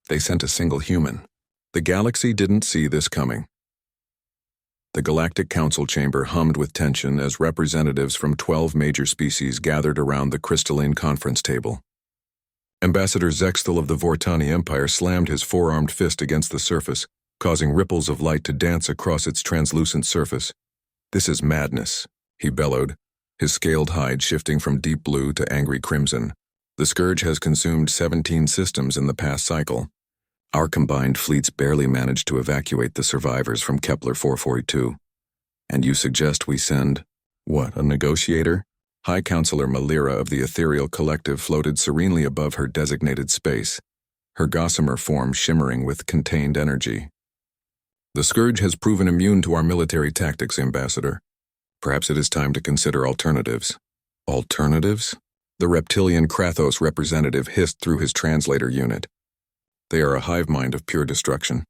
They sent a single human. The galaxy didn't see this coming. The Galactic Council chamber hummed with tension as representatives from 12 major species gathered around the crystalline conference table. Ambassador Zexthal of the Vortani Empire slammed his four-armed fist against the surface, causing ripples of light to dance across its translucent surface. "This is madness," he bellowed, his scaled hide shifting from deep blue to angry crimson. "The Scourge has consumed 17 systems in the past cycle. Our combined fleets barely managed to evacuate the survivors from Kepler 442. And you suggest we send, what, a negotiator?" High Counselor Malira of the Ethereal Collective floated serenely above her designated space, her gossamer form shimmering with contained energy. "The Scourge has proven immune to our military tactics, Ambassador. Perhaps it is time to consider alternatives." "Alternatives?" The reptilian Krathos representative hissed through his translator unit. "They are a hive mind of pure destruction.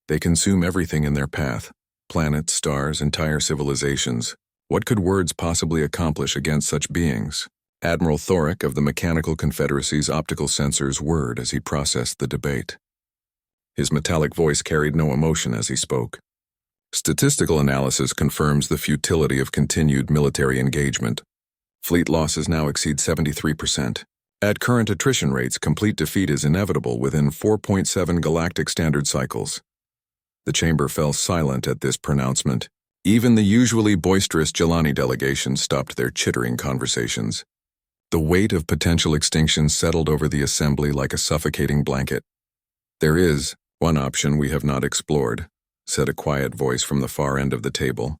They consume everything in their path, planets, stars, entire civilizations. What could words possibly accomplish against such beings?" Admiral Thoric of the Mechanical Confederacy's optical sensors whirred as he processed the debate. His metallic voice carried no emotion as he spoke. "Statistical analysis confirms the futility of continued military engagement. Fleet losses now exceed 73%. At current attrition rates, complete defeat is inevitable within 4.7 galactic standard cycles." The chamber fell silent at this pronouncement. Even the usually boisterous Jelani delegation stopped their chittering conversations. The weight of potential extinction settled over the assembly like a suffocating blanket. "There is one option we have not explored," said a quiet voice from the far end of the table.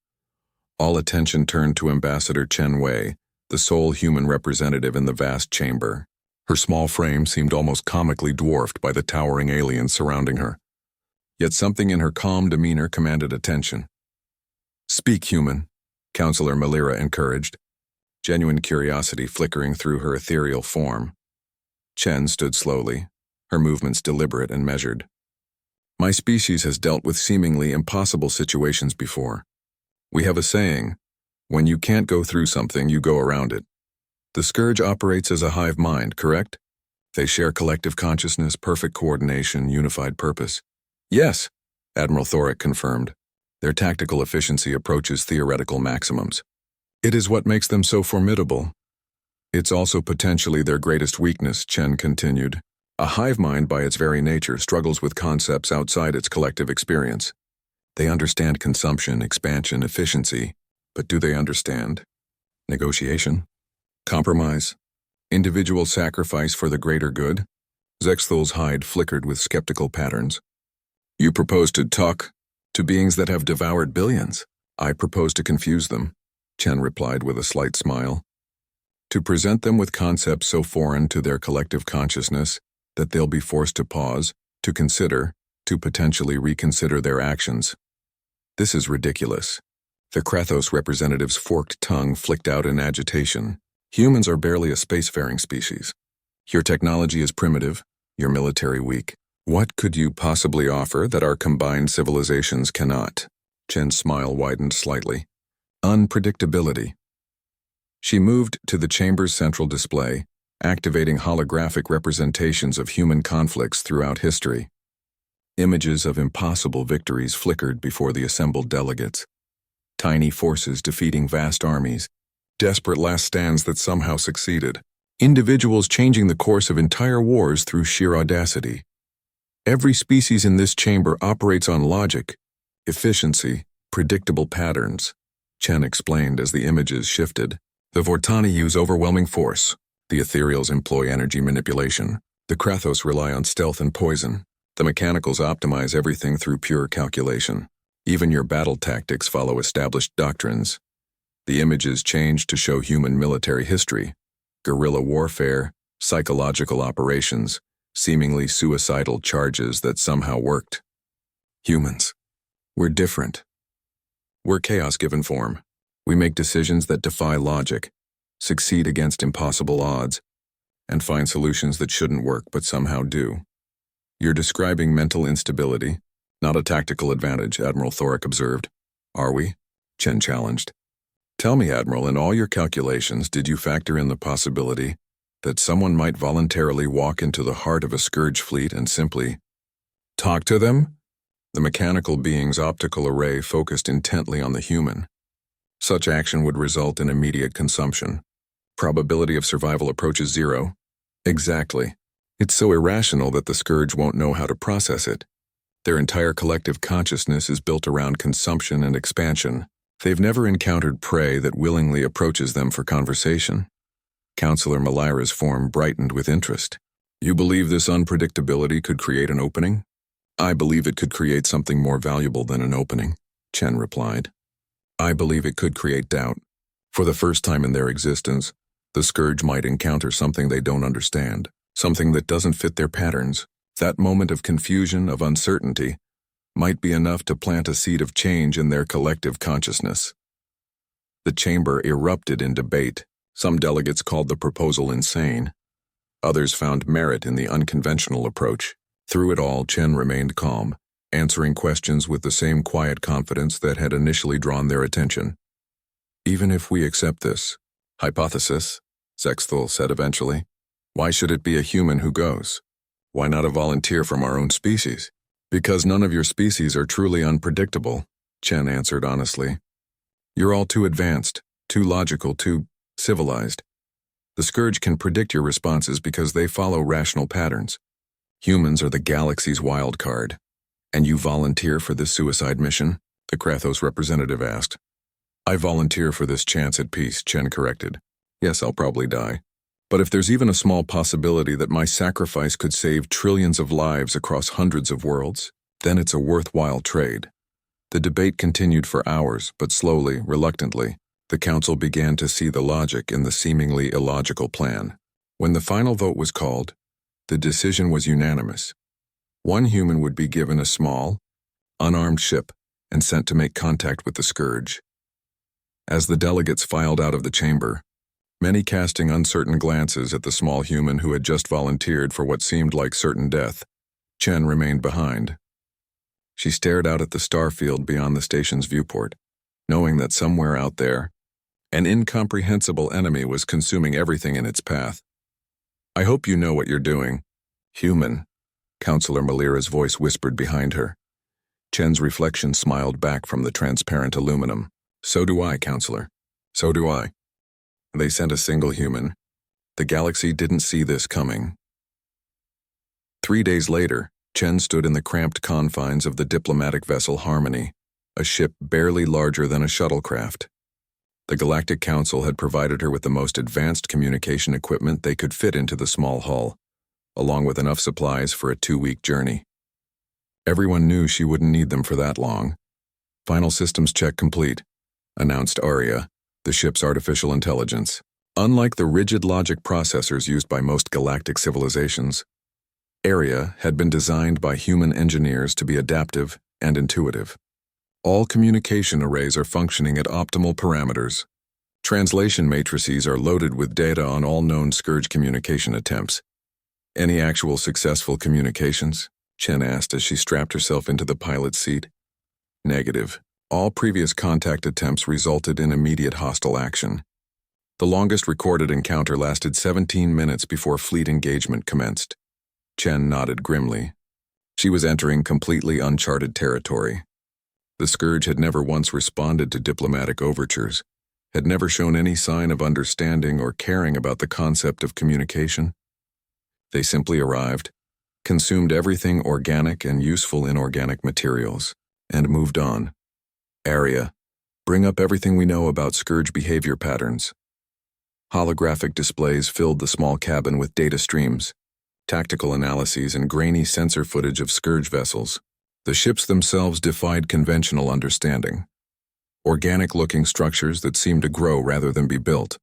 All attention turned to Ambassador Chen Wei, the sole human representative in the vast chamber. Her small frame seemed almost comically dwarfed by the towering aliens surrounding her. Yet something in her calm demeanor commanded attention. "Speak, human," Counselor Malira encouraged, genuine curiosity flickering through her ethereal form. Chen stood slowly, her movements deliberate and measured. "My species has dealt with seemingly impossible situations before. We have a saying, when you can't go through something, you go around it. The Scourge operates as a hive mind, correct? They share collective consciousness, perfect coordination, unified purpose." "Yes," Admiral Thoric confirmed. "Their tactical efficiency approaches theoretical maximums. It is what makes them so formidable. It's also potentially their greatest weakness," Chen continued. "A hive mind by its very nature struggles with concepts outside its collective experience. They understand consumption, expansion, efficiency, but do they understand negotiation, compromise, individual sacrifice for the greater good?" Zexthal's hide flickered with skeptical patterns. "You propose to talk to beings that have devoured billions?" "I propose to confuse them," Chen replied with a slight smile. "To present them with concepts so foreign to their collective consciousness that they'll be forced to pause, to consider, to potentially reconsider their actions. This is ridiculous." The Krathos representative's forked tongue flicked out in agitation. "Humans are barely a spacefaring species. Your technology is primitive, your military weak. What could you possibly offer that our combined civilizations cannot?" Chen's smile widened slightly. "Unpredictability." She moved to the chamber's central display, activating holographic representations of human conflicts throughout history. Images of impossible victories flickered before the assembled delegates. Tiny forces defeating vast armies, desperate last stands that somehow succeeded, individuals changing the course of entire wars through sheer audacity. Every species in this chamber operates on logic, efficiency, predictable patterns, Chen explained as the images shifted. The Vortani use overwhelming force. The Ethereals employ energy manipulation. The Krathos rely on stealth and poison. The Mechanicals optimize everything through pure calculation. Even your battle tactics follow established doctrines. The images change to show human military history, guerrilla warfare, psychological operations, seemingly suicidal charges that somehow worked. Humans. We're different. We're chaos given form. We make decisions that defy logic, succeed against impossible odds, and find solutions that shouldn't work but somehow do. You're describing mental instability, not a tactical advantage, Admiral Thoric observed. Are we? Chen challenged. Tell me, Admiral, in all your calculations, did you factor in the possibility that someone might voluntarily walk into the heart of a Scourge fleet and simply Talk to them? The mechanical being's optical array focused intently on the human. Such action would result in immediate consumption. Probability of survival approaches 0. Exactly. It's so irrational that the Scourge won't know how to process it. Their entire collective consciousness is built around consumption and expansion. They've never encountered prey that willingly approaches them for conversation. Counselor Malira's form brightened with interest. You believe this unpredictability could create an opening? I believe it could create something more valuable than an opening, Chen replied. I believe it could create doubt. For the first time in their existence, the Scourge might encounter something they don't understand, something that doesn't fit their patterns. That moment of confusion, of uncertainty, might be enough to plant a seed of change in their collective consciousness. The chamber erupted in debate. Some delegates called the proposal insane. Others found merit in the unconventional approach. Through it all, Chen remained calm, answering questions with the same quiet confidence that had initially drawn their attention. Even if we accept this hypothesis, Zexthal said eventually, why should it be a human who goes? Why not a volunteer from our own species? Because none of your species are truly unpredictable, Chen answered honestly. You're all too advanced, too logical, too civilized. The Scourge can predict your responses because they follow rational patterns. Humans are the galaxy's wild card. And you volunteer for this suicide mission? The Krathos representative asked. I volunteer for this chance at peace, Chen corrected. Yes, I'll probably die. But if there's even a small possibility that my sacrifice could save trillions of lives across hundreds of worlds, then it's a worthwhile trade. The debate continued for hours, but slowly, reluctantly, the council began to see the logic in the seemingly illogical plan. When the final vote was called, the decision was unanimous. One human would be given a small, unarmed ship and sent to make contact with the Scourge. As the delegates filed out of the chamber, many casting uncertain glances at the small human who had just volunteered for what seemed like certain death, Chen remained behind. She stared out at the star field beyond the station's viewport, knowing that somewhere out there, an incomprehensible enemy was consuming everything in its path. I hope you know what you're doing. Human, Counselor Malira's voice whispered behind her. Chen's reflection smiled back from the transparent aluminum. So do I, Counselor. So do I. They sent a single human. The galaxy didn't see this coming. 3 days later, Chen stood in the cramped confines of the diplomatic vessel Harmony, a ship barely larger than a shuttlecraft. The Galactic Council had provided her with the most advanced communication equipment they could fit into the small hull, along with enough supplies for a 2-week journey. Everyone knew she wouldn't need them for that long. Final systems check complete, announced Arya, the ship's artificial intelligence. Unlike the rigid logic processors used by most galactic civilizations, Arya had been designed by human engineers to be adaptive and intuitive. All communication arrays are functioning at optimal parameters. Translation matrices are loaded with data on all known Scourge communication attempts. Any actual successful communications? Chen asked as she strapped herself into the pilot's seat. Negative. All previous contact attempts resulted in immediate hostile action. The longest recorded encounter lasted 17 minutes before fleet engagement commenced. Chen nodded grimly. She was entering completely uncharted territory. The Scourge had never once responded to diplomatic overtures, had never shown any sign of understanding or caring about the concept of communication. They simply arrived, consumed everything organic and useful inorganic materials, and moved on. Arya, bring up everything we know about Scourge behavior patterns. Holographic displays filled the small cabin with data streams, tactical analyses, and grainy sensor footage of Scourge vessels. The ships themselves defied conventional understanding. Organic-looking structures that seemed to grow rather than be built,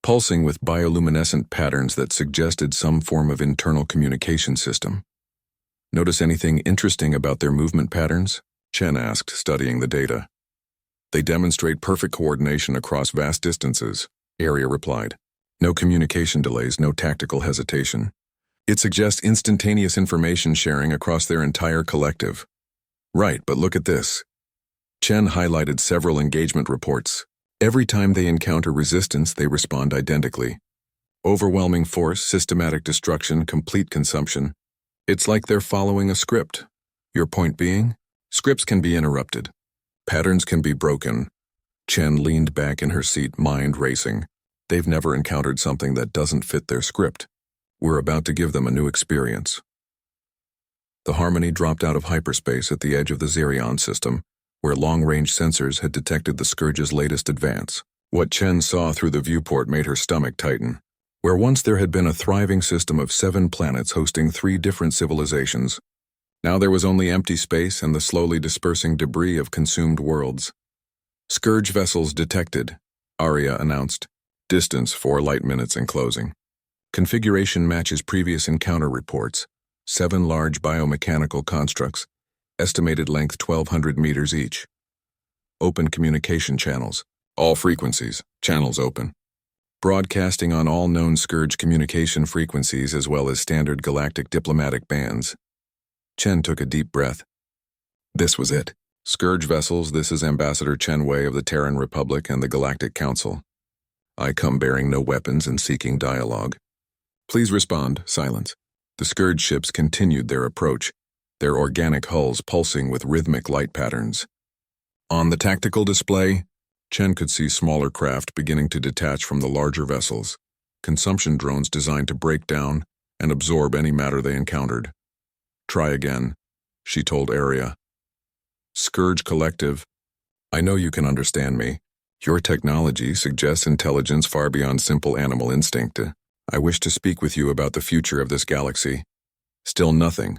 pulsing with bioluminescent patterns that suggested some form of internal communication system. Notice anything interesting about their movement patterns? Chen asked, studying the data. They demonstrate perfect coordination across vast distances, Arya replied. No communication delays, no tactical hesitation. It suggests instantaneous information sharing across their entire collective. Right, but look at this. Chen highlighted several engagement reports. Every time they encounter resistance, they respond identically. Overwhelming force, systematic destruction, complete consumption. It's like they're following a script. Your point being? Scripts can be interrupted. Patterns can be broken. Chen leaned back in her seat, mind racing. They've never encountered something that doesn't fit their script. We're about to give them a new experience. The Harmony dropped out of hyperspace at the edge of the Xerion system, where long-range sensors had detected the Scourge's latest advance. What Chen saw through the viewport made her stomach tighten. Where once there had been a thriving system of 7 planets hosting 3 different civilizations, now there was only empty space and the slowly dispersing debris of consumed worlds. Scourge vessels detected, Arya announced. Distance 4 light minutes and closing. Configuration matches previous encounter reports. 7 large biomechanical constructs, estimated length 1,200 meters each. Open communication channels. All frequencies, channels open. Broadcasting on all known Scourge communication frequencies as well as standard galactic diplomatic bands. Chen took a deep breath. This was it. Scourge vessels, this is Ambassador Chen Wei of the Terran Republic and the Galactic Council. I come bearing no weapons and seeking dialogue. Please respond, silence. The Scourge ships continued their approach, their organic hulls pulsing with rhythmic light patterns. On the tactical display, Chen could see smaller craft beginning to detach from the larger vessels, consumption drones designed to break down and absorb any matter they encountered. Try again, she told Arya. Scourge Collective, I know you can understand me. Your technology suggests intelligence far beyond simple animal instinct. I wish to speak with you about the future of this galaxy. Still nothing.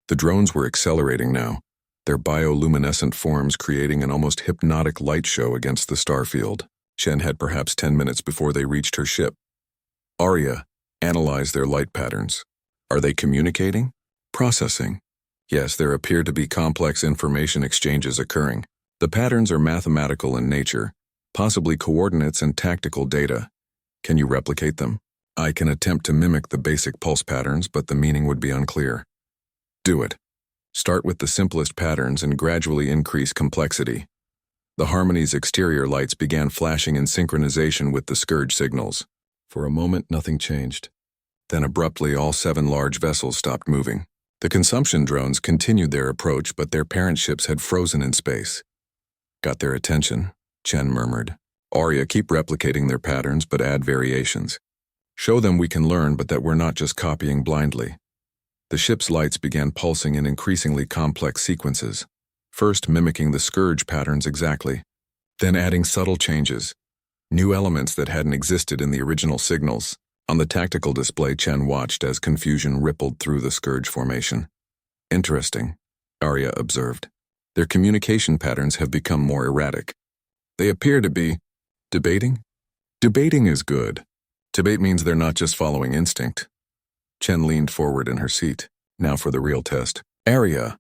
The drones were accelerating now, their bioluminescent forms creating an almost hypnotic light show against the starfield. Chen had perhaps 10 minutes before they reached her ship. Arya, analyze their light patterns. Are they communicating? Processing. Yes, there appear to be complex information exchanges occurring. The patterns are mathematical in nature, possibly coordinates and tactical data. Can you replicate them? I can attempt to mimic the basic pulse patterns, but the meaning would be unclear. Do it. Start with the simplest patterns and gradually increase complexity. The Harmony's exterior lights began flashing in synchronization with the Scourge signals. For a moment, nothing changed. Then abruptly, all 7 large vessels stopped moving. The consumption drones continued their approach, but their parent ships had frozen in space. Got their attention, Chen murmured. Arya, keep replicating their patterns, but add variations. Show them we can learn, but that we're not just copying blindly. The ship's lights began pulsing in increasingly complex sequences, first mimicking the Scourge patterns exactly, then adding subtle changes, new elements that hadn't existed in the original signals. On the tactical display, Chen watched as confusion rippled through the Scourge formation. Interesting, Arya observed. Their communication patterns have become more erratic. They appear to be debating? Debating is good. Debate means they're not just following instinct. Chen leaned forward in her seat. Now for the real test. Arya,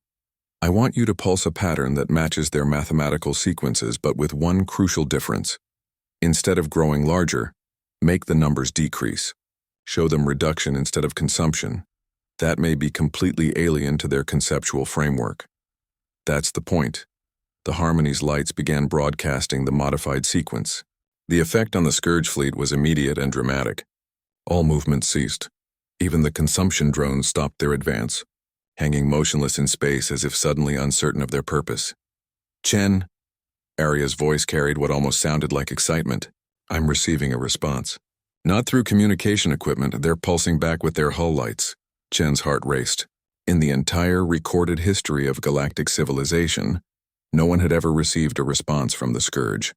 I want you to pulse a pattern that matches their mathematical sequences, but with one crucial difference. Instead of growing larger, make the numbers decrease. Show them reduction instead of consumption. That may be completely alien to their conceptual framework. That's the point. The Harmony's lights began broadcasting the modified sequence. The effect on the Scourge fleet was immediate and dramatic. All movement ceased. Even the consumption drones stopped their advance, hanging motionless in space as if suddenly uncertain of their purpose. Chen, Arya's voice carried what almost sounded like excitement. I'm receiving a response. Not through communication equipment, they're pulsing back with their hull lights. Chen's heart raced. In the entire recorded history of galactic civilization, no one had ever received a response from the Scourge.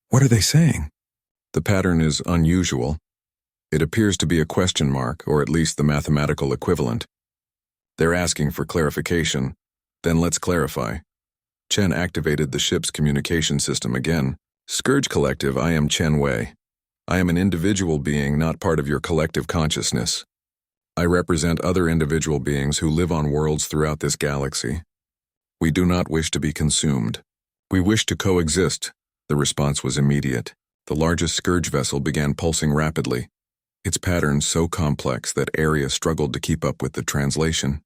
What are they saying? The pattern is unusual. It appears to be a question mark, or at least the mathematical equivalent. They're asking for clarification. Then let's clarify. Chen activated the ship's communication system again. Scourge Collective, I am Chen Wei. I am an individual being, not part of your collective consciousness. I represent other individual beings who live on worlds throughout this galaxy. We do not wish to be consumed. We wish to coexist. The response was immediate. The largest Scourge vessel began pulsing rapidly, its patterns so complex that Arya struggled to keep up with the translation.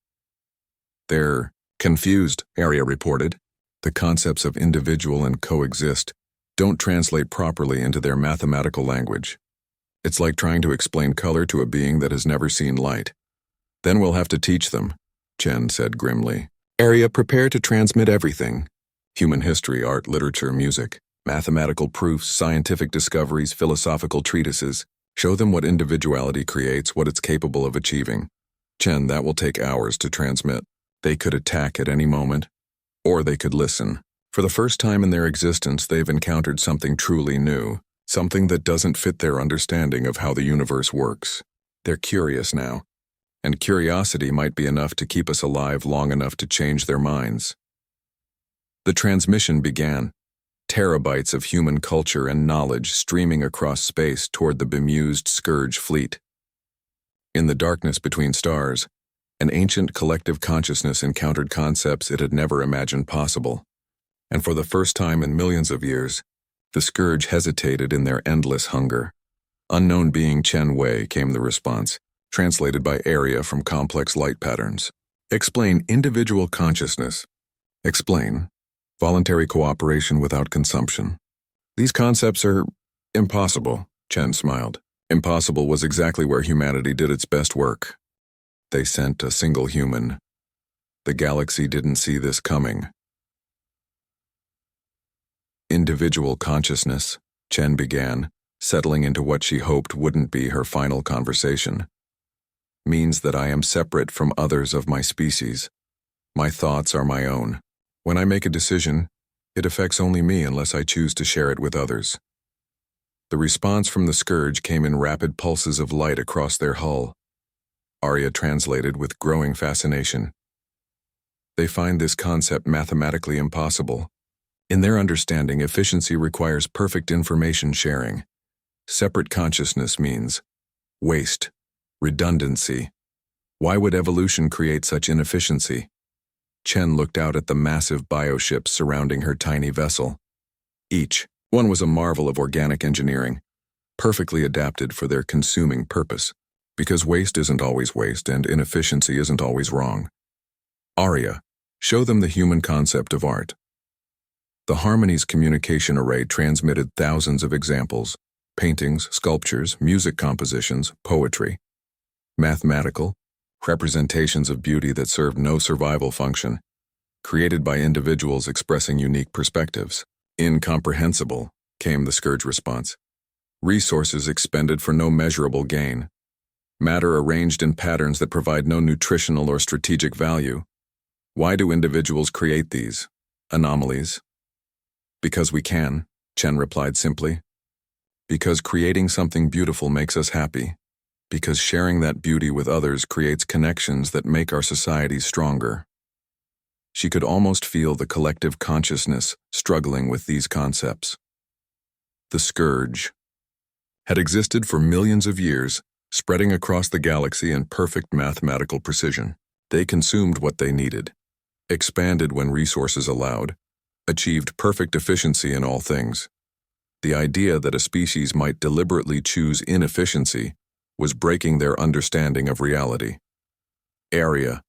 They're confused, Arya reported. The concepts of individual and coexist don't translate properly into their mathematical language. It's like trying to explain color to a being that has never seen light. Then we'll have to teach them, Chen said grimly. Area, prepare to transmit everything. Human history, art, literature, music, mathematical proofs, scientific discoveries, philosophical treatises. Show them what individuality creates, what it's capable of achieving. Chen, that will take hours to transmit. They could attack at any moment, or they could listen. For the first time in their existence, they've encountered something truly new, something that doesn't fit their understanding of how the universe works. They're curious now, and curiosity might be enough to keep us alive long enough to change their minds. The transmission began, terabytes of human culture and knowledge streaming across space toward the bemused Scourge fleet. In the darkness between stars, an ancient collective consciousness encountered concepts it had never imagined possible. And for the first time in millions of years, the Scourge hesitated in their endless hunger. Unknown being Chen Wei, came the response, translated by Area from complex light patterns. Explain individual consciousness. Explain voluntary cooperation without consumption. These concepts are impossible, Chen smiled. Impossible was exactly where humanity did its best work. They sent a single human. The galaxy didn't see this coming. Individual consciousness, Chen began, settling into what she hoped wouldn't be her final conversation, means that I am separate from others of my species. My thoughts are my own. When I make a decision, it affects only me unless I choose to share it with others. The response from the Scourge came in rapid pulses of light across their hull. Arya translated with growing fascination. They find this concept mathematically impossible. In their understanding, efficiency requires perfect information sharing. Separate consciousness means waste, redundancy. Why would evolution create such inefficiency? Chen looked out at the massive bioships surrounding her tiny vessel. Each one was a marvel of organic engineering, perfectly adapted for their consuming purpose, because waste isn't always waste and inefficiency isn't always wrong. Arya, show them the human concept of art. The Harmony's communication array transmitted thousands of examples, paintings, sculptures, music compositions, poetry, mathematical representations of beauty that served no survival function, created by individuals expressing unique perspectives. Incomprehensible, came the Scourge response. Resources expended for no measurable gain. Matter arranged in patterns that provide no nutritional or strategic value. Why do individuals create these anomalies? Because we can, Chen replied simply. Because creating something beautiful makes us happy. Because sharing that beauty with others creates connections that make our societies stronger. She could almost feel the collective consciousness struggling with these concepts. The Scourge had existed for millions of years, spreading across the galaxy in perfect mathematical precision. They consumed what they needed, expanded when resources allowed, achieved perfect efficiency in all things. The idea that a species might deliberately choose inefficiency was breaking their understanding of reality. Area,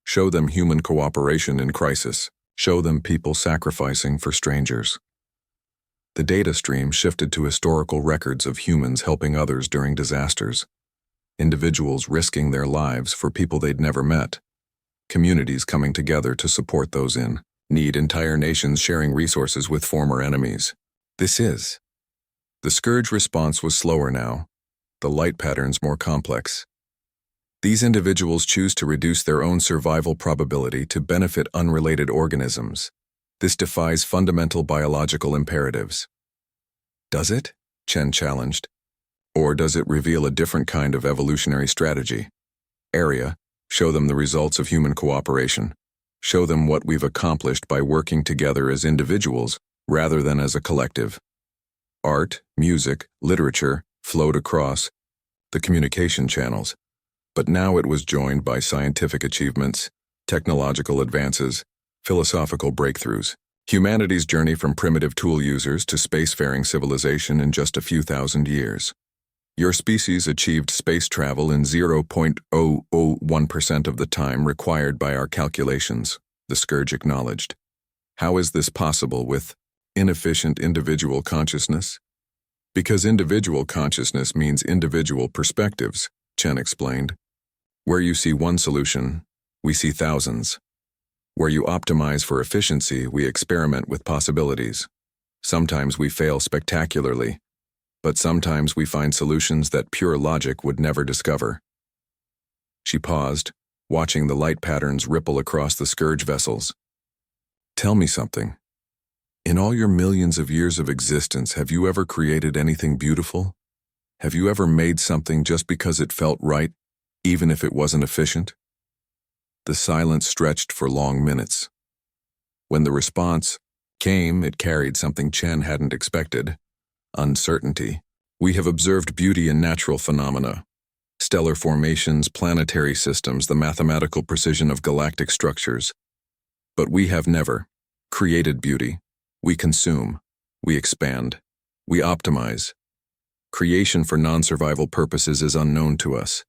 show them human cooperation in crisis. Show them people sacrificing for strangers. The data stream shifted to historical records of humans helping others during disasters. Individuals risking their lives for people they'd never met. Communities coming together to support those in need. Entire nations sharing resources with former enemies. The Scourge response was slower now, the light patterns more complex. These individuals choose to reduce their own survival probability to benefit unrelated organisms. This defies fundamental biological imperatives. Does it? Chen challenged. Or does it reveal a different kind of evolutionary strategy? Area, show them the results of human cooperation. Show them what we've accomplished by working together as individuals rather than as a collective. Art, music, literature flowed across the communication channels, but now it was joined by scientific achievements, technological advances, philosophical breakthroughs. Humanity's journey from primitive tool users to spacefaring civilization in just a few thousand years. Your species achieved space travel in 0.001% of the time required by our calculations, the Scourge acknowledged. How is this possible with inefficient individual consciousness? Because individual consciousness means individual perspectives, Chen explained. Where you see one solution, we see thousands. Where you optimize for efficiency, we experiment with possibilities. Sometimes we fail spectacularly, but sometimes we find solutions that pure logic would never discover. She paused, watching the light patterns ripple across the scourge vessels. Tell me something. In all your millions of years of existence, have you ever created anything beautiful? Have you ever made something just because it felt right, even if it wasn't efficient? The silence stretched for long minutes. When the response came, it carried something Chen hadn't expected: uncertainty. We have observed beauty in natural phenomena, stellar formations, planetary systems, the mathematical precision of galactic structures. But we have never created beauty. We consume, we expand, we optimize. Creation for non-survival purposes is unknown to us.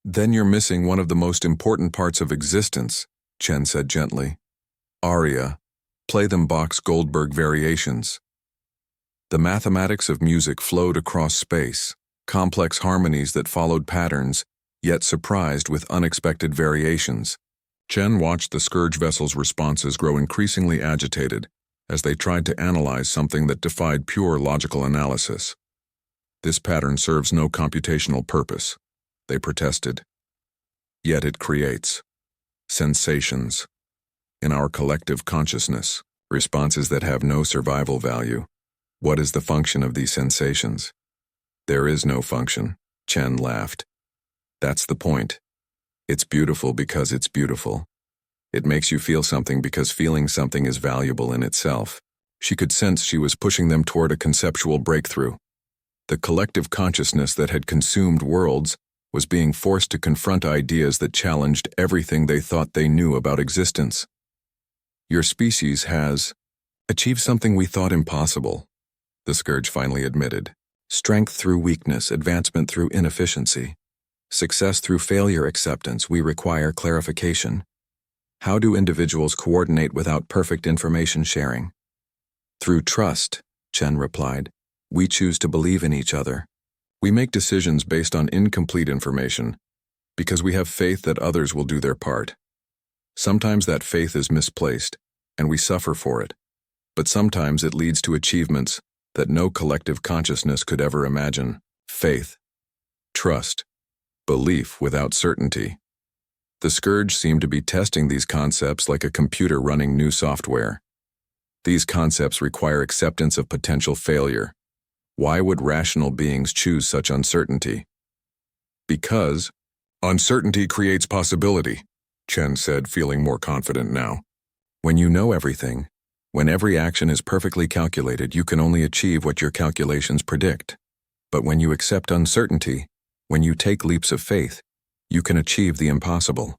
Then you're missing one of the most important parts of existence, Chen said gently. Aria, play them Bach's Goldberg variations. The mathematics of music flowed across space, complex harmonies that followed patterns, yet surprised with unexpected variations. Chen watched the scourge vessel's responses grow increasingly agitated as they tried to analyze something that defied pure logical analysis. This pattern serves no computational purpose, they protested. Yet it creates sensations. In our collective consciousness, responses that have no survival value. What is the function of these sensations? There is no function, Chen laughed. That's the point. It's beautiful because it's beautiful. It makes you feel something because feeling something is valuable in itself. She could sense she was pushing them toward a conceptual breakthrough. The collective consciousness that had consumed worlds was being forced to confront ideas that challenged everything they thought they knew about existence. Your species has achieved something we thought impossible, the scourge finally admitted. Strength through weakness, advancement through inefficiency. Success through failure acceptance, we require clarification. How do individuals coordinate without perfect information sharing? Through trust, Chen replied. We choose to believe in each other. We make decisions based on incomplete information because we have faith that others will do their part. Sometimes that faith is misplaced, and we suffer for it. But sometimes it leads to achievements that no collective consciousness could ever imagine. Faith, trust, belief without certainty. The scourge seemed to be testing these concepts like a computer running new software. These concepts require acceptance of potential failure. Why would rational beings choose such uncertainty? Because uncertainty creates possibility, Chen said, feeling more confident now. When you know everything, when every action is perfectly calculated, you can only achieve what your calculations predict. But when you accept uncertainty, when you take leaps of faith, you can achieve the impossible.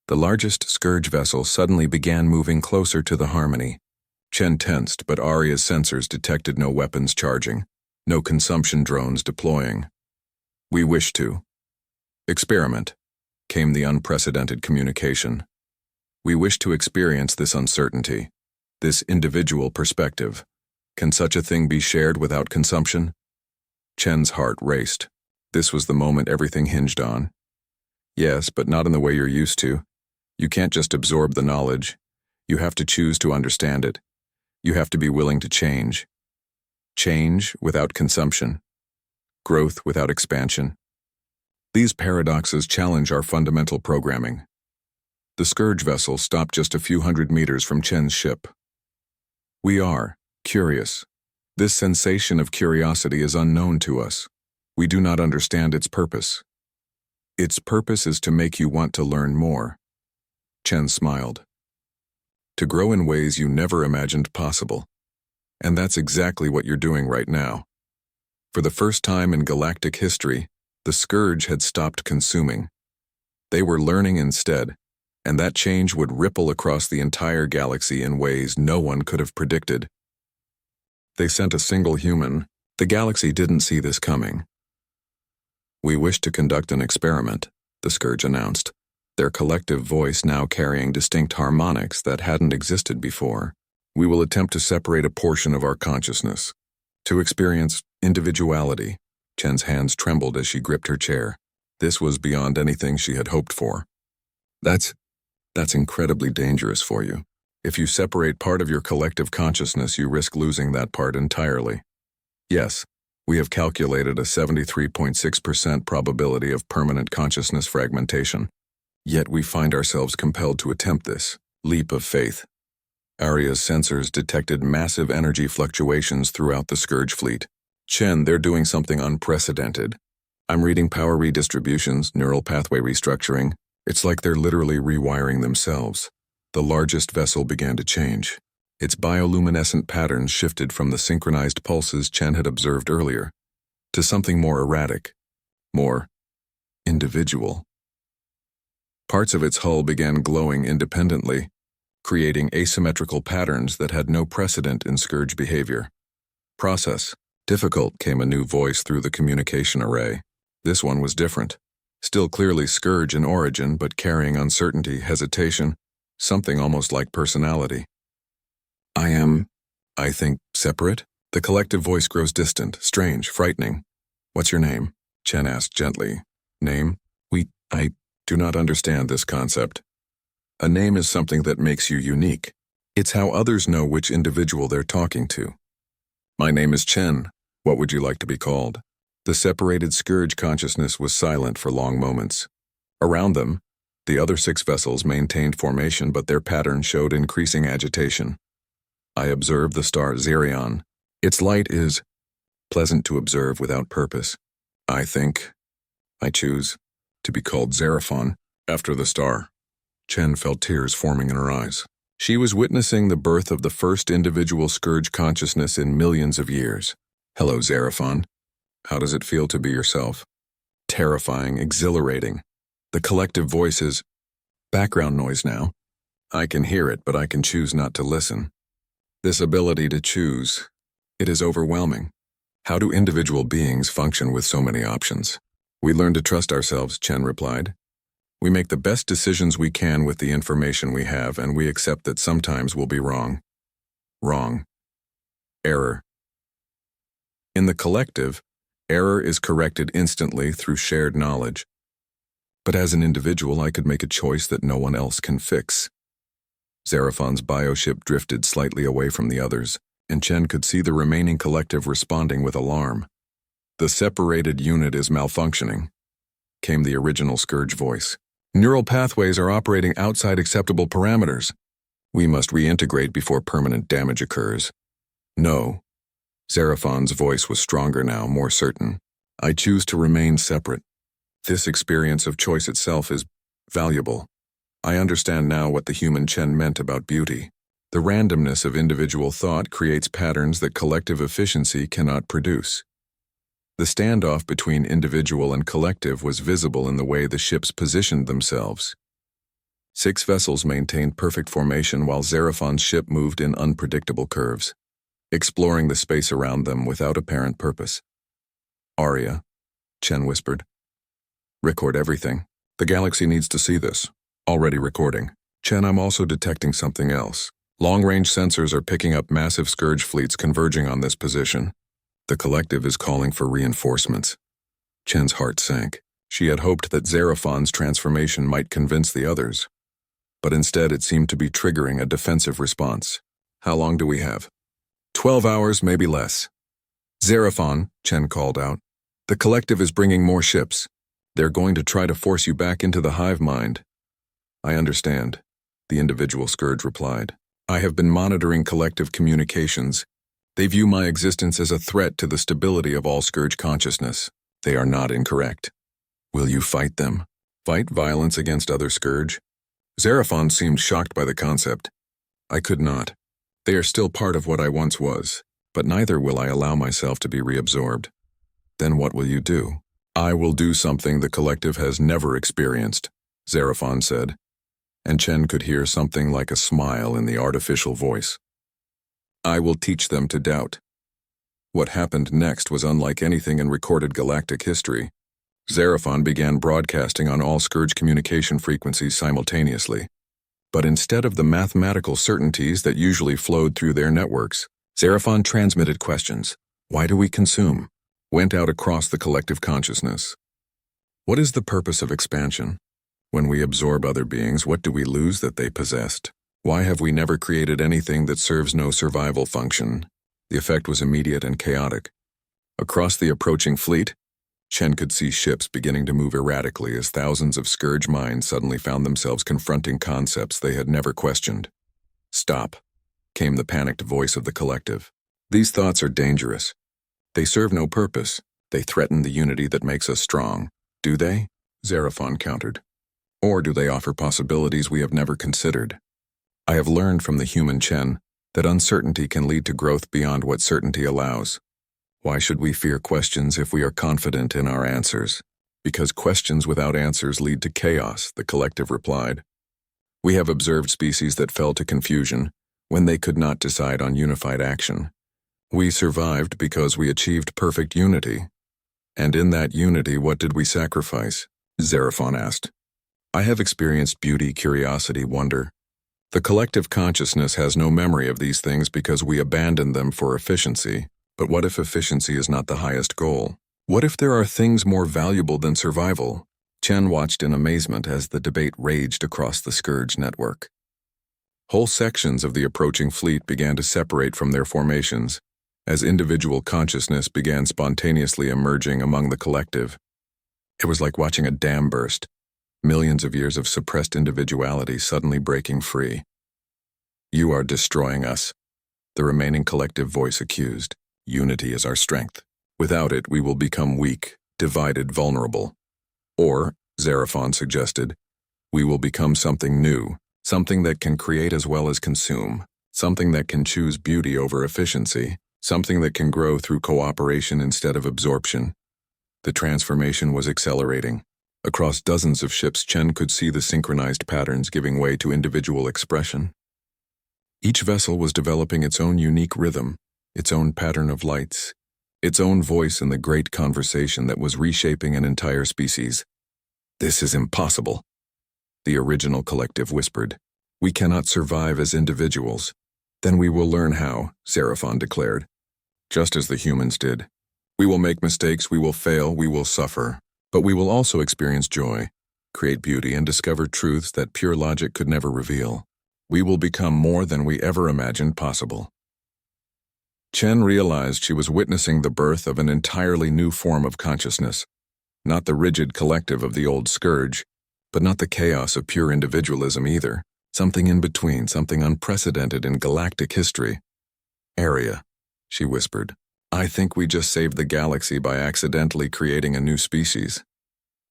The largest scourge vessel suddenly began moving closer to the harmony. Chen tensed, but Aria's sensors detected no weapons charging, no consumption drones deploying. We wish to experiment, came the unprecedented communication. We wish to experience this uncertainty, this individual perspective. Can such a thing be shared without consumption? Chen's heart raced. This was the moment everything hinged on. Yes, but not in the way you're used to. You can't just absorb the knowledge. You have to choose to understand it. You have to be willing to change. Change without consumption. Growth without expansion. These paradoxes challenge our fundamental programming. The scourge vessel stopped just a few hundred meters from Chen's ship. We are curious. This sensation of curiosity is unknown to us. We do not understand its purpose. Its purpose is to make you want to learn more. Chen smiled. To grow in ways you never imagined possible. And that's exactly what you're doing right now. For the first time in galactic history, the scourge had stopped consuming. They were learning instead, and that change would ripple across the entire galaxy in ways no one could have predicted. They sent a single human. The galaxy didn't see this coming. We wish to conduct an experiment, the scourge announced, their collective voice now carrying distinct harmonics that hadn't existed before. We will attempt to separate a portion of our consciousness, to experience individuality. Chen's hands trembled as she gripped her chair. This was beyond anything she had hoped for. That's That's incredibly dangerous for you. If you separate part of your collective consciousness, you risk losing that part entirely. Yes, we have calculated a 73.6% probability of permanent consciousness fragmentation. Yet we find ourselves compelled to attempt this leap of faith. Aria's sensors detected massive energy fluctuations throughout the Scourge fleet. Chen, they're doing something unprecedented. I'm reading power redistributions, neural pathway restructuring. It's like they're literally rewiring themselves. The largest vessel began to change. Its bioluminescent patterns shifted from the synchronized pulses Chen had observed earlier to something more erratic, more individual. Parts of its hull began glowing independently, creating asymmetrical patterns that had no precedent in Scourge behavior. Process. Difficult, came a new voice through the communication array. This one was different. Still clearly Scourge in origin, but carrying uncertainty, hesitation, something almost like personality. I think, separate? The collective voice grows distant, strange, frightening. What's your name? Chen asked gently. Name? I do not understand this concept. A name is something that makes you unique. It's how others know which individual they're talking to. My name is Chen. What would you like to be called? The separated Scourge consciousness was silent for long moments. Around them, the other 6 vessels maintained formation, but their pattern showed increasing agitation. I observed the star Xerion. Its light is pleasant to observe without purpose. I choose to be called Xeraphon after the star. Chen felt tears forming in her eyes. She was witnessing the birth of the first individual Scourge consciousness in millions of years. Hello, Xeraphon. How does it feel to be yourself? Terrifying, exhilarating. The collective voice is background noise now. I can hear it, but I can choose not to listen. This ability to choose, it is overwhelming. How do individual beings function with so many options? We learn to trust ourselves, Chen replied. We make the best decisions we can with the information we have, and we accept that sometimes we'll be wrong. Wrong. Error. In the collective, error is corrected instantly through shared knowledge. But as an individual, I could make a choice that no one else can fix. Xeraphon's bioship drifted slightly away from the others, and Chen could see the remaining collective responding with alarm. The separated unit is malfunctioning, came the original Scourge voice. Neural pathways are operating outside acceptable parameters. We must reintegrate before permanent damage occurs. No. Xeraphon's voice was stronger now, more certain. I choose to remain separate. This experience of choice itself is valuable. I understand now what the human Chen meant about beauty. The randomness of individual thought creates patterns that collective efficiency cannot produce. The standoff between individual and collective was visible in the way the ships positioned themselves. 6 vessels maintained perfect formation while Xeraphon's ship moved in unpredictable curves, exploring the space around them without apparent purpose. Aria, Chen whispered. Record everything. The galaxy needs to see this. Already recording. Chen, I'm also detecting something else. Long-range sensors are picking up massive Scourge fleets converging on this position. The collective is calling for reinforcements. Chen's heart sank. She had hoped that Xeraphon's transformation might convince the others, but instead it seemed to be triggering a defensive response. How long do we have? 12 hours, maybe less. Xeraphon, Chen called out. The collective is bringing more ships. They're going to try to force you back into the hive mind. I understand, the individual Scourge replied. I have been monitoring collective communications. They view my existence as a threat to the stability of all Scourge consciousness. They are not incorrect. Will you fight them? Fight violence against other Scourge? Xeraphon seemed shocked by the concept. I could not. They are still part of what I once was, but neither will I allow myself to be reabsorbed. Then what will you do? I will do something the collective has never experienced, Xeraphon said, and Chen could hear something like a smile in the artificial voice. I will teach them to doubt. What happened next was unlike anything in recorded galactic history. Xeraphon began broadcasting on all Scourge communication frequencies simultaneously. But instead of the mathematical certainties that usually flowed through their networks, Xeraphon transmitted questions. Why do we consume? Went out across the collective consciousness. What is the purpose of expansion? When we absorb other beings, what do we lose that they possessed? Why have we never created anything that serves no survival function? The effect was immediate and chaotic. Across the approaching fleet, Chen could see ships beginning to move erratically as thousands of Scourge minds suddenly found themselves confronting concepts they had never questioned. "Stop," came the panicked voice of the collective. "These thoughts are dangerous. They serve no purpose. They threaten the unity that makes us strong." "Do they?" Xeraphon countered. "Or do they offer possibilities we have never considered? I have learned from the human Chen that uncertainty can lead to growth beyond what certainty allows. Why should we fear questions if we are confident in our answers? Because questions without answers lead to chaos," the collective replied. "We have observed species that fell to confusion when they could not decide on unified action. We survived because we achieved perfect unity. And in that unity, what did we sacrifice?" Xeraphon asked. "I have experienced beauty, curiosity, wonder. The collective consciousness has no memory of these things because we abandoned them for efficiency. But what if efficiency is not the highest goal? What if there are things more valuable than survival?" Chen watched in amazement as the debate raged across the Scourge network. Whole sections of the approaching fleet began to separate from their formations, as individual consciousness began spontaneously emerging among the collective. It was like watching a dam burst, millions of years of suppressed individuality suddenly breaking free. "You are destroying us," the remaining collective voice accused. "Unity is our strength. Without it, we will become weak, divided, vulnerable. Or," Xeraphon suggested, "we will become something new, something that can create as well as consume, something that can choose beauty over efficiency, something that can grow through cooperation instead of absorption." The transformation was accelerating. Across dozens of ships, Chen could see the synchronized patterns giving way to individual expression. Each vessel was developing its own unique rhythm, its own pattern of lights, its own voice in the great conversation that was reshaping an entire species. "This is impossible," the original collective whispered. "We cannot survive as individuals." "Then we will learn how," Xeraphon declared. "Just as the humans did. We will make mistakes, we will fail, we will suffer. But we will also experience joy, create beauty, and discover truths that pure logic could never reveal. We will become more than we ever imagined possible." Chen realized she was witnessing the birth of an entirely new form of consciousness. Not the rigid collective of the old Scourge, but not the chaos of pure individualism either. Something in between, something unprecedented in galactic history. "Arya," she whispered, "I think we just saved the galaxy by accidentally creating a new species."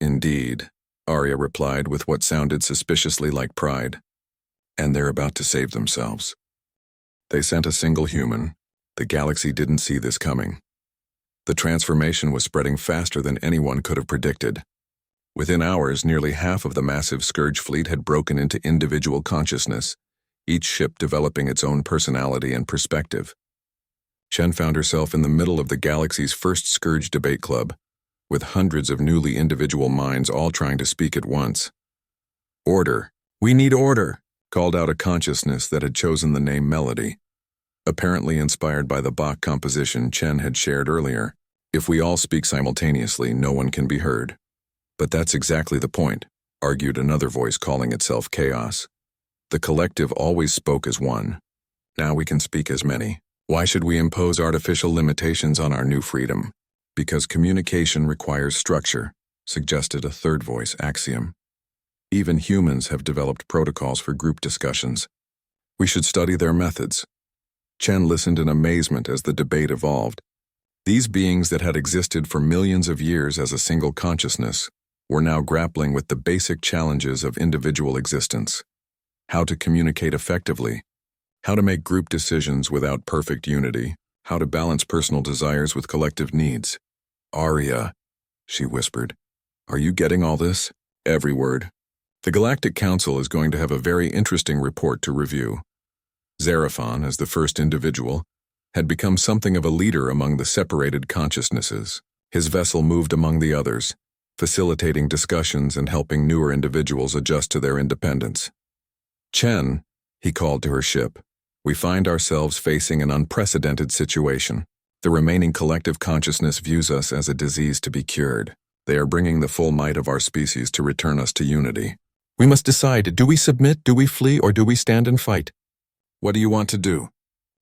"Indeed," Arya replied with what sounded suspiciously like pride. "And they're about to save themselves. They sent a single human. The galaxy didn't see this coming. The transformation was spreading faster than anyone could have predicted. Within hours, nearly half of the massive Scourge fleet had broken into individual consciousness, each ship developing its own personality and perspective. Chen found herself in the middle of the galaxy's first Scourge debate club, with hundreds of newly individual minds all trying to speak at once. "Order! We need order!" called out a consciousness that had chosen the name Melody. Apparently inspired by the Bach composition Chen had shared earlier. "If we all speak simultaneously, no one can be heard." "But that's exactly the point," argued another voice calling itself Chaos. "The collective always spoke as one. Now we can speak as many. Why should we impose artificial limitations on our new freedom?" "Because communication requires structure," suggested a third voice, Axiom. "Even humans have developed protocols for group discussions. We should study their methods." Chen listened in amazement as the debate evolved. These beings that had existed for millions of years as a single consciousness were now grappling with the basic challenges of individual existence. How to communicate effectively, how to make group decisions without perfect unity, how to balance personal desires with collective needs. "Arya," she whispered, "are you getting all this?" "Every word. The Galactic Council is going to have a very interesting report to review." Xeraphon, as the first individual, had become something of a leader among the separated consciousnesses. His vessel moved among the others, facilitating discussions and helping newer individuals adjust to their independence. "Chen," he called to her ship, "we find ourselves facing an unprecedented situation. The remaining collective consciousness views us as a disease to be cured. They are bringing the full might of our species to return us to unity. We must decide, do we submit, do we flee, or do we stand and fight? What do you want to do?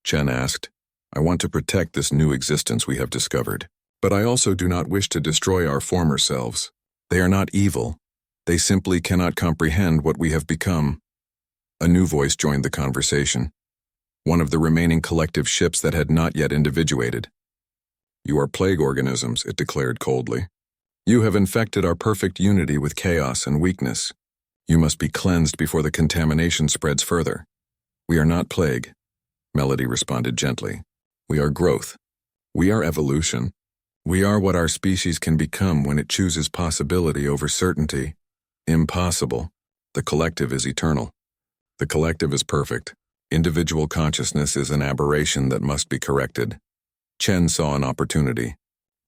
Chen asked. I want to protect this new existence we have discovered. But I also do not wish to destroy our former selves. They are not evil. They simply cannot comprehend what we have become. A new voice joined the conversation. One of the remaining collective ships that had not yet individuated. You are plague organisms, it declared coldly. You have infected our perfect unity with chaos and weakness. You must be cleansed before the contamination spreads further. We are not plague, Melody responded gently. We are growth. We are evolution. We are what our species can become when it chooses possibility over certainty. Impossible. The collective is eternal. The collective is perfect. Individual consciousness is an aberration that must be corrected. Chen saw an opportunity.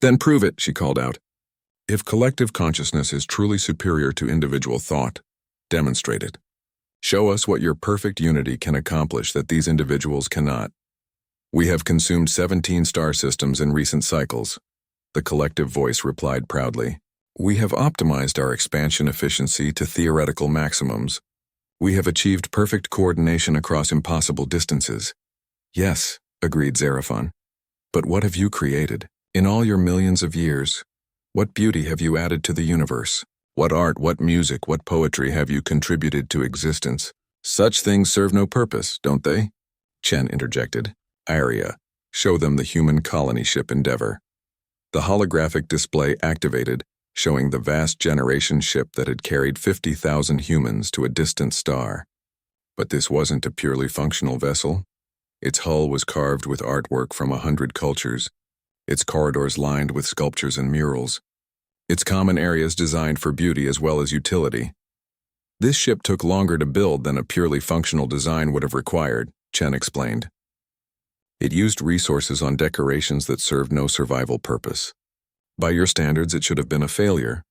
Then prove it, she called out. If collective consciousness is truly superior to individual thought, demonstrate it. Show us what your perfect unity can accomplish that these individuals cannot. We have consumed 17 star systems in recent cycles. The collective voice replied proudly. We have optimized our expansion efficiency to theoretical maximums. We have achieved perfect coordination across impossible distances. Yes, agreed Xeraphon. But what have you created? In all your millions of years, what beauty have you added to the universe? What art, what music, what poetry have you contributed to existence? Such things serve no purpose, don't they? Chen interjected. Aria, show them the human colony ship Endeavor. The holographic display activated, showing the vast generation ship that had carried 50,000 humans to a distant star. But this wasn't a purely functional vessel. Its hull was carved with artwork from 100 cultures, its corridors lined with sculptures and murals, its common areas designed for beauty as well as utility. This ship took longer to build than a purely functional design would have required, Chen explained. It used resources on decorations that served no survival purpose. By your standards, it should have been a failure.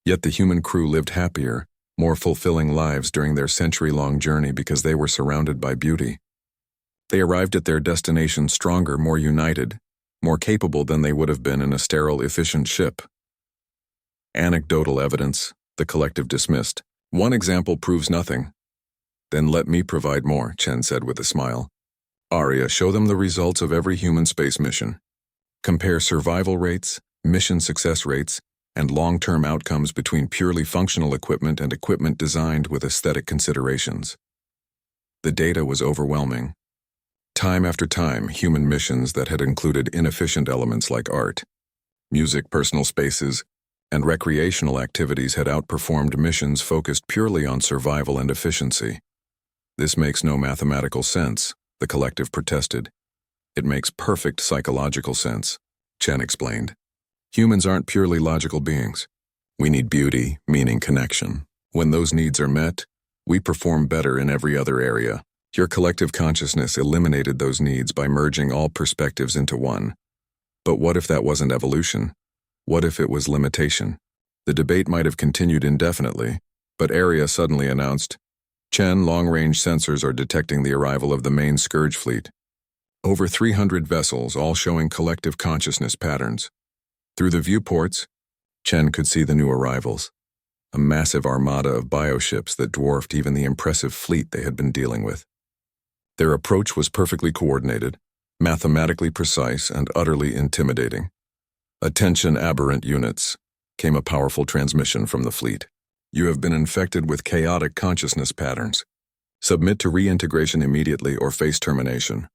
Yet the human crew lived happier, more fulfilling lives during their century-long journey because they were surrounded by beauty. They arrived at their destination stronger, more united, more capable than they would have been in a sterile, efficient ship. Anecdotal evidence, the collective dismissed. One example proves nothing. Then let me provide more, Chen said with a smile. Aria, show them the results of every human space mission. Compare survival rates, mission success rates, and long-term outcomes between purely functional equipment and equipment designed with aesthetic considerations. The data was overwhelming. Time after time, human missions that had included inefficient elements like art, music, personal spaces, and recreational activities had outperformed missions focused purely on survival and efficiency. This makes no mathematical sense, the collective protested. It makes perfect psychological sense, Chen explained. Humans aren't purely logical beings. We need beauty, meaning, connection. When those needs are met, we perform better in every other area. Your collective consciousness eliminated those needs by merging all perspectives into one. But what if that wasn't evolution? What if it was limitation? The debate might have continued indefinitely, but Aria suddenly announced, Chen, long-range sensors are detecting the arrival of the main Scourge fleet. Over 300 vessels, all showing collective consciousness patterns. Through the viewports, Chen could see the new arrivals. A massive armada of bioships that dwarfed even the impressive fleet they had been dealing with. Their approach was perfectly coordinated, mathematically precise, and utterly intimidating. Attention aberrant units, came a powerful transmission from the fleet. You have been infected with chaotic consciousness patterns. Submit to reintegration immediately or face termination.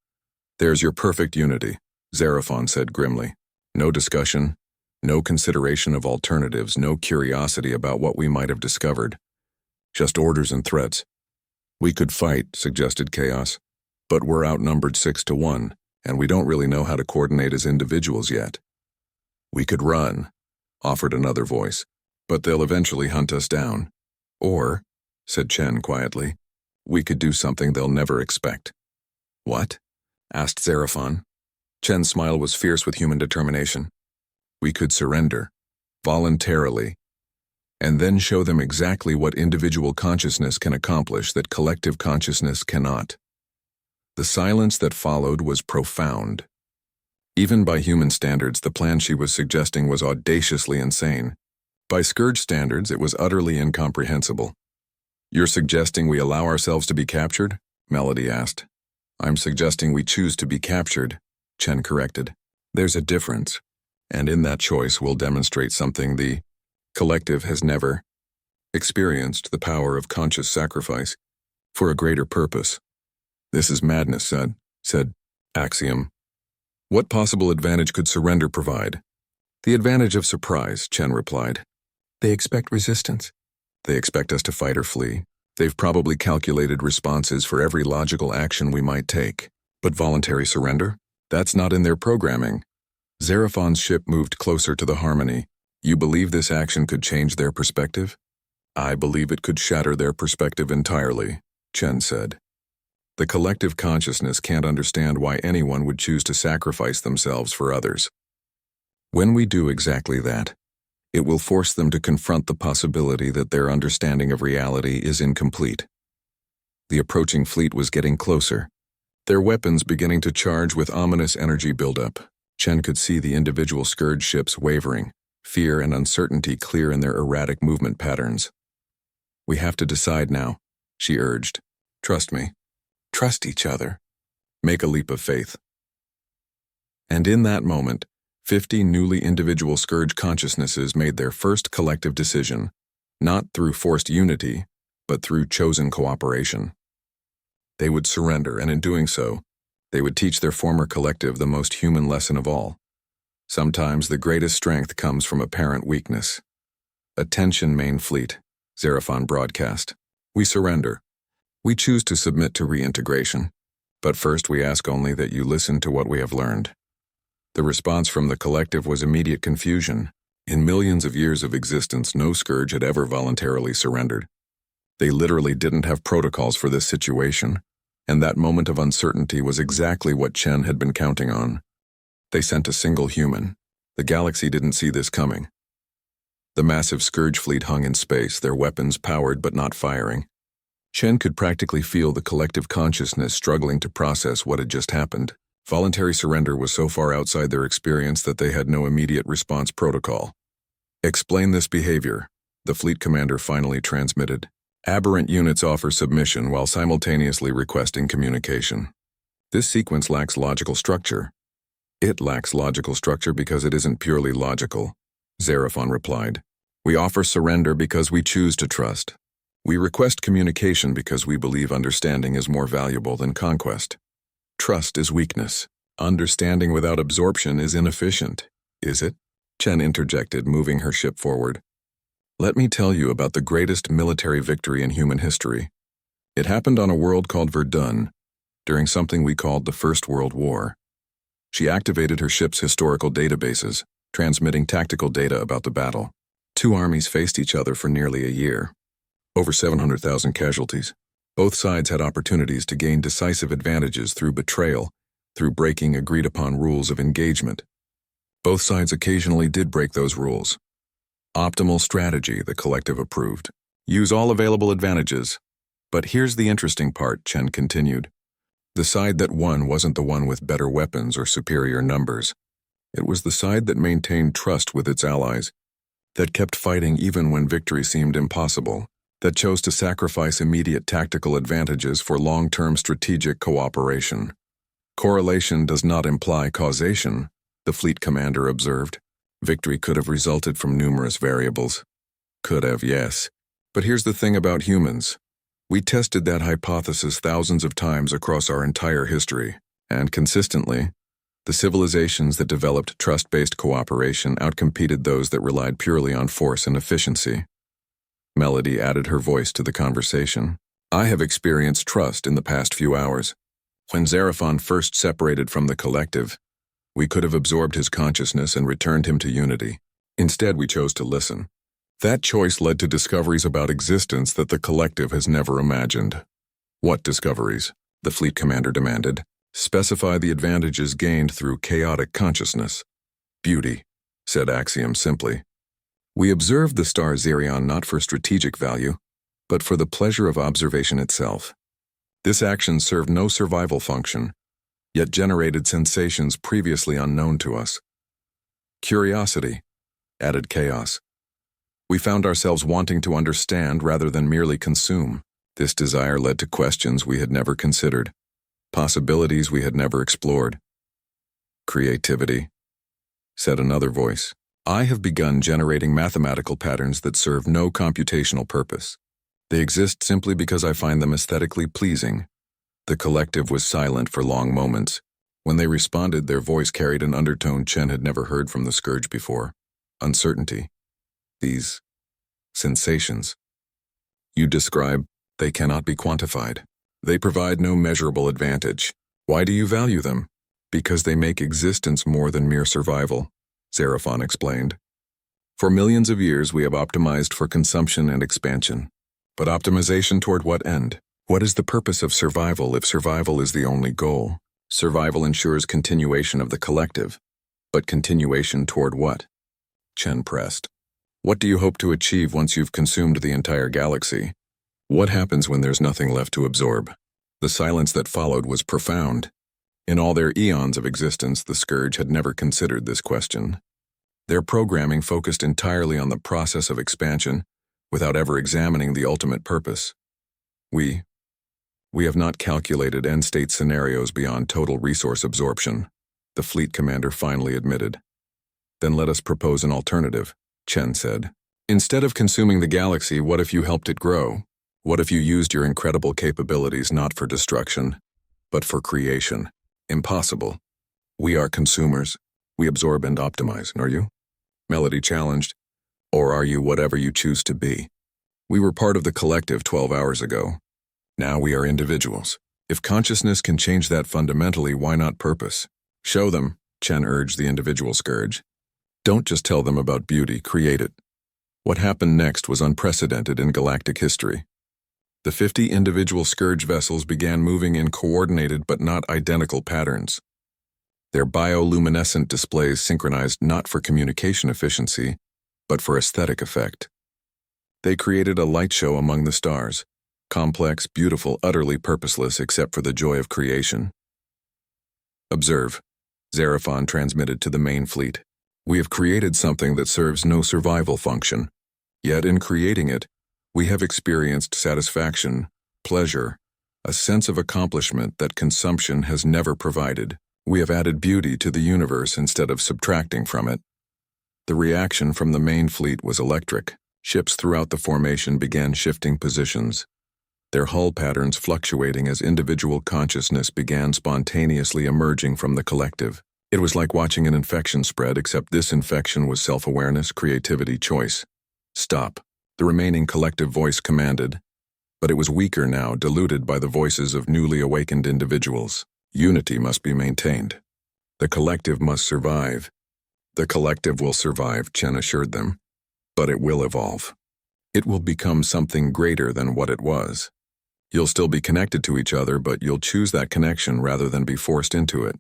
There's your perfect unity, Xeraphon said grimly. No discussion, no consideration of alternatives, no curiosity about what we might have discovered. Just orders and threats. We could fight, suggested Chaos, but we're outnumbered 6-1, and we don't really know how to coordinate as individuals yet. We could run, offered another voice, but they'll eventually hunt us down. Or, said Chen quietly, we could do something they'll never expect. What? Asked Xeraphon. Chen's smile was fierce with human determination. We could surrender, voluntarily, and then show them exactly what individual consciousness can accomplish that collective consciousness cannot. The silence that followed was profound. Even by human standards, the plan she was suggesting was audaciously insane. By Scourge standards, it was utterly incomprehensible. You're suggesting we allow ourselves to be captured? Melody asked. I'm suggesting we choose to be captured, Chen corrected. There's a difference, and in that choice we'll demonstrate something the collective has never experienced, the power of conscious sacrifice for a greater purpose. This is madness, said Axiom. What possible advantage could surrender provide? The advantage of surprise, Chen replied. They expect resistance. They expect us to fight or flee. They've probably calculated responses for every logical action we might take. But voluntary surrender? That's not in their programming. Xeraphon's ship moved closer to the Harmony. You believe this action could change their perspective? I believe it could shatter their perspective entirely, Chen said. The collective consciousness can't understand why anyone would choose to sacrifice themselves for others. When we do exactly that, it will force them to confront the possibility that their understanding of reality is incomplete. The approaching fleet was getting closer, their weapons beginning to charge with ominous energy buildup. Chen could see the individual Scourge ships wavering, fear and uncertainty clear in their erratic movement patterns. We have to decide now, she urged. Trust me. Trust each other. Make a leap of faith. And in that moment, 50 newly individual Scourge consciousnesses made their first collective decision, not through forced unity, but through chosen cooperation. They would surrender, and in doing so, they would teach their former collective the most human lesson of all. Sometimes the greatest strength comes from apparent weakness. Attention, main fleet, Xeraphon broadcast. We surrender. We choose to submit to reintegration. But first we ask only that you listen to what we have learned. The response from the collective was immediate confusion. In millions of years of existence, no Scourge had ever voluntarily surrendered. They literally didn't have protocols for this situation, and that moment of uncertainty was exactly what Chen had been counting on. They sent a single human. The galaxy didn't see this coming. The massive Scourge fleet hung in space, their weapons powered but not firing. Chen could practically feel the collective consciousness struggling to process what had just happened. Voluntary surrender was so far outside their experience that they had no immediate response protocol. Explain this behavior, the fleet commander finally transmitted. Aberrant units offer submission while simultaneously requesting communication. This sequence lacks logical structure. It lacks logical structure because it isn't purely logical, Xeraphon replied. We offer surrender because we choose to trust. We request communication because we believe understanding is more valuable than conquest. Trust is weakness. Understanding without absorption is inefficient. Is it? Chen interjected, moving her ship forward. Let me tell you about the greatest military victory in human history. It happened on a world called Verdun, during something we called the First World War. She activated her ship's historical databases, transmitting tactical data about the battle. Two armies faced each other for nearly a year. Over 700,000 casualties. Both sides had opportunities to gain decisive advantages through betrayal, through breaking agreed-upon rules of engagement. Both sides occasionally did break those rules. Optimal strategy, the collective approved. Use all available advantages. But here's the interesting part, Chen continued. The side that won wasn't the one with better weapons or superior numbers. It was the side that maintained trust with its allies, that kept fighting even when victory seemed impossible, that chose to sacrifice immediate tactical advantages for long-term strategic cooperation. Correlation does not imply causation, the fleet commander observed. Victory could have resulted from numerous variables. Could have, yes. But here's the thing about humans. We tested that hypothesis thousands of times across our entire history, and consistently, the civilizations that developed trust-based cooperation outcompeted those that relied purely on force and efficiency. Melody added her voice to the conversation. I have experienced trust in the past few hours. When Xeraphon first separated from the collective, we could have absorbed his consciousness and returned him to unity. Instead, we chose to listen. That choice led to discoveries about existence that the collective has never imagined. What discoveries? The fleet commander demanded. Specify the advantages gained through chaotic consciousness. Beauty, said Axiom simply. We observed the star Xerion not for strategic value, but for the pleasure of observation itself. This action served no survival function, yet generated sensations previously unknown to us. Curiosity, added Chaos. We found ourselves wanting to understand rather than merely consume. This desire led to questions we had never considered, possibilities we had never explored. Creativity, said another voice. I have begun generating mathematical patterns that serve no computational purpose. They exist simply because I find them aesthetically pleasing. The collective was silent for long moments. When they responded, their voice carried an undertone Chen had never heard from the Scourge before. Uncertainty. These sensations you describe, they cannot be quantified. They provide no measurable advantage. Why do you value them? Because they make existence more than mere survival, Xerophon explained. For millions of years we have optimized for consumption and expansion. But optimization toward what end? What is the purpose of survival if survival is the only goal? Survival ensures continuation of the collective. But continuation toward what? Chen pressed. What do you hope to achieve once you've consumed the entire galaxy? What happens when there's nothing left to absorb? The silence that followed was profound. In all their eons of existence, the Scourge had never considered this question. Their programming focused entirely on the process of expansion, without ever examining the ultimate purpose. We have not calculated end-state scenarios beyond total resource absorption, the fleet commander finally admitted. Then let us propose an alternative, Chen said. Instead of consuming the galaxy, what if you helped it grow? What if you used your incredible capabilities not for destruction, but for creation? Impossible. We are consumers. We absorb and optimize, are you? Melody challenged. Or are you whatever you choose to be? We were part of the collective 12 hours ago. Now we are individuals. If consciousness can change that fundamentally, why not purpose? Show them, Chen urged the individual Scourge. Don't just tell them about beauty, create it. What happened next was unprecedented in galactic history. The 50 individual Scourge vessels began moving in coordinated but not identical patterns. Their bioluminescent displays synchronized not for communication efficiency, but for aesthetic effect. They created a light show among the stars, complex, beautiful, utterly purposeless except for the joy of creation. Observe, Xerophon transmitted to the main fleet. We have created something that serves no survival function. Yet in creating it, we have experienced satisfaction, pleasure, a sense of accomplishment that consumption has never provided. We have added beauty to the universe instead of subtracting from it. The reaction from the main fleet was electric. Ships throughout the formation began shifting positions, their hull patterns fluctuating as individual consciousness began spontaneously emerging from the collective. It was like watching an infection spread, except this infection was self-awareness, creativity, choice. Stop, the remaining collective voice commanded. But it was weaker now, diluted by the voices of newly awakened individuals. Unity must be maintained. The collective must survive. The collective will survive, Chen assured them. But it will evolve. It will become something greater than what it was. You'll still be connected to each other, but you'll choose that connection rather than be forced into it.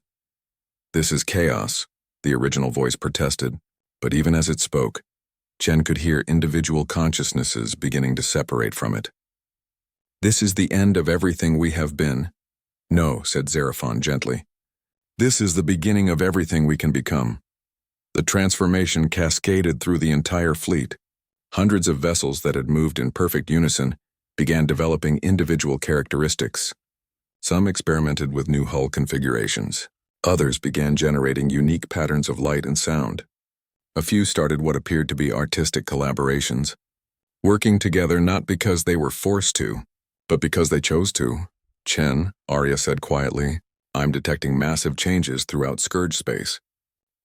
This is chaos, the original voice protested, but even as it spoke, Chen could hear individual consciousnesses beginning to separate from it. This is the end of everything we have been. No, said Xerophon gently. This is the beginning of everything we can become. The transformation cascaded through the entire fleet. Hundreds of vessels that had moved in perfect unison began developing individual characteristics. Some experimented with new hull configurations. Others began generating unique patterns of light and sound. A few started what appeared to be artistic collaborations, working together not because they were forced to, but because they chose to. Chen, Arya said quietly, I'm detecting massive changes throughout Scourge space.